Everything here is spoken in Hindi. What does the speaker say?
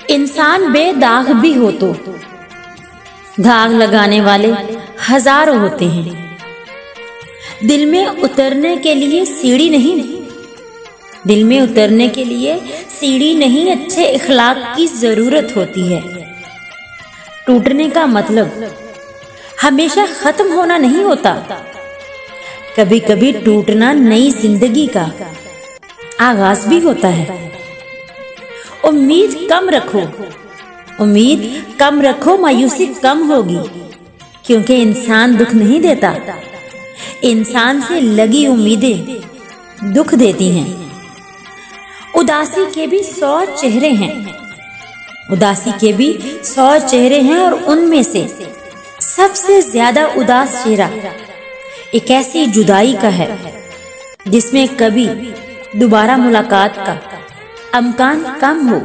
इंसान बेदाग भी हो तो दाग लगाने वाले हजारों होते हैं। दिल में उतरने के लिए सीढ़ी नहीं, दिल में उतरने के लिए सीढ़ी नहीं, अच्छे इखलाक की जरूरत होती है। टूटने का मतलब हमेशा खत्म होना नहीं होता, कभी कभी टूटना नई जिंदगी का आगाज भी होता है। उम्मीद कम रखो, उम्मीद कम रखो, मायूसी कम होगी, क्योंकि इंसान दुख नहीं देता, इंसान से लगी उम्मीदें दुख देती हैं। उदासी के भी 100 चेहरे हैं, उदासी के भी 100 चेहरे हैं, और उनमें से सबसे ज्यादा उदास चेहरा एक ऐसी जुदाई का है जिसमें कभी दोबारा मुलाकात का अमकान कम हो।